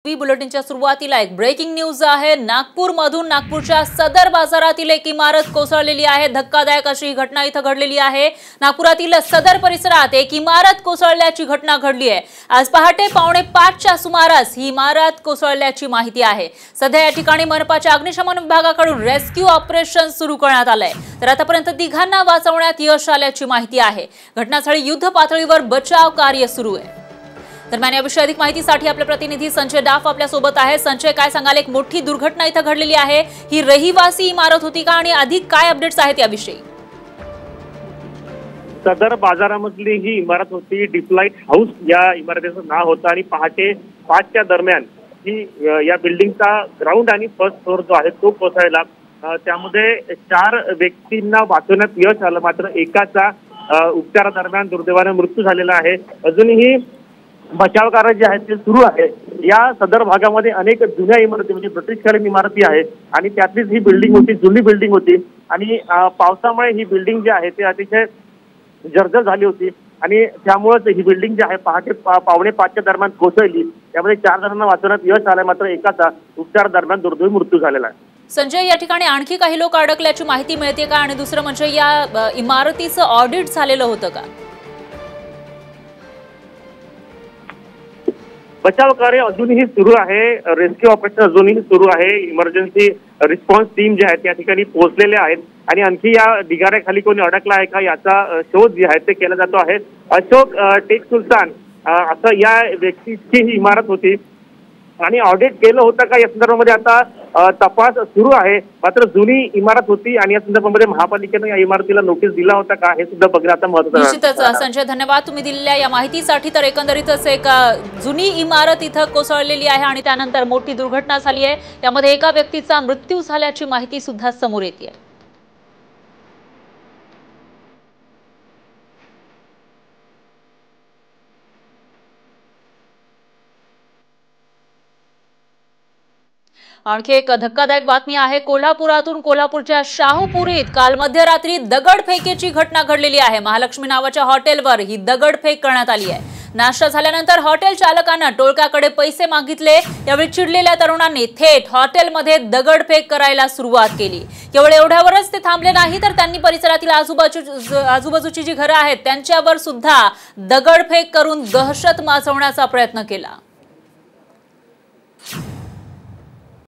बुलेटिनच्या सुरुवातीला एक breaking news आहे। नागपूरमधून नागपूरच्या सदर बाजारातील एक इमारत कोसळलेली आहे। धक्कादायक अशी घटना इथं घडलेली आहे। नागपुरातील सदर परिसरात एक इमारत कोसळल्याची घटना घडली आहे। आज पहाटे 4:45च्या सुमारास ही इमारत कोसळल्याची माहिती आहे। सध्या या ठिकाणी मनपाच्या अग्निशमन विभागाकडून रेस्क्यू ऑपरेशन सुरू करण्यात आलंय। तर आतापर्यंत तिघांना वाचवण्यात यश आल्याची माहिती आहे। घटनास्थळी युद्ध पातळीवर बचाव कार्य सुरू आहे। दरम्यान याविषयी अधिक माहितीसाठी आपले प्रतिनिधी संजय डाफ आपल्या सोबत आहे। संजय, काय सांगाल? एक मोठी दुर्घटना इथं घडलेली आहे। ही रहिवासी इमारत होती का आणि अधिक काय अपडेट्स आहेत याविषयी? सदर बाजारामधली ही इमारत होती। डिपलाइट हाऊस या इमारतीचं नाव होतं आणि पहाटे 5च्या दरम्यान ही या बिल्डिंगचा ग्राउंड आणि फर्स्ट फ्लोर जो आहे तो कोसळला। त्यामध्ये 4 व्यक्तींना वाचवण्यात यश आलं, मात्र एकाचा उपचारादरम्यान दुर्दैवाने मृत्यू झालेला आहे। अजूनही बचाव कार्य जे आहे ते सुरू आहे। या सदर भागामध्ये अनेक जुन्या इमारती म्हणजे ब्रिटिशकालीन इमारती आहेत आणि त्यातलीच ही बिल्डिंग होती, जुनी बिल्डिंग होती आणि पावसामुळे ही बिल्डिंग जी आहे ते अतिशय जर्जर झाली होती आणि त्यामुळेच ही बिल्डिंग जी आहे पहाटे 4:45च्या दरम्यान कोसळली। त्यामध्ये 4 जणांना वाचवण्यात यश आलं, मात्र एकाचा उपचार दरम्यान दुर्दैवी मृत्यू झालेला आहे। संजय, या ठिकाणी आणखी काही लोक अडकल्याची माहिती मिळते का? आणि दुसरं म्हणजे या इमारतीचं ऑडिट झालेलं होतं का? बचाव कार्य अजूनही सुरू आहे। रेस्क्यू ऑपरेशन अजूनही सुरू आहे। इमर्जन्सी रिस्पॉन्स टीम जे आहे त्या ठिकाणी पोहोचलेले आहेत आणि आणखी या ढिगाऱ्याखाली कोणी अडकला आहे का याचा शोध जे आहे ते केला जातो आहे। अशोक टेक सुलतान असं या व्यक्तीची ही इमारत होती आणि ऑडिट केलं होतं का या संदर्भामध्ये आता तपास सुरू आहे। मात्र जुनी इमारत होती आणि या संदर्भामध्ये महापालिकेनं या इमारतीला नोटीस दिला होता का हे सुद्धा बघणं आता महत्त्वाचं आहे। निश्चितच संजय, धन्यवाद तुम्ही दिलेल्या या माहितीसाठी। तर एकंदरीतच एक जुनी इमारत इथं कोसळलेली आहे आणि त्यानंतर मोठी दुर्घटना झाली आहे। त्यामध्ये एका व्यक्तीचा मृत्यू झाल्याची माहिती सुद्धा समोर येते। आणखी एक धक्कादायक बातमी आहे। कोल्हापुरातून कोल्हापूरच्या शाहूपुरीत काल मध्यरात्री दगडफेकीची घटना घडलेली आहे। महालक्ष्मी नावाच्या हॉटेलवर ही दगडफेक करण्यात आली आहे। नाश्ता झाल्यानंतर हॉटेल चालकांना टोळक्याकडे पैसे मागितले। यावेळी चिडलेल्या तरुणांनी थेट हॉटेलमध्ये दगडफेक करायला सुरुवात केली। केवळ एवढ्यावरच ते थांबले नाही, तर त्यांनी परिसरातील आजूबाजूची जी घरं आहेत त्यांच्यावर सुद्धा दगडफेक करून दहशत माजवण्याचा प्रयत्न केला।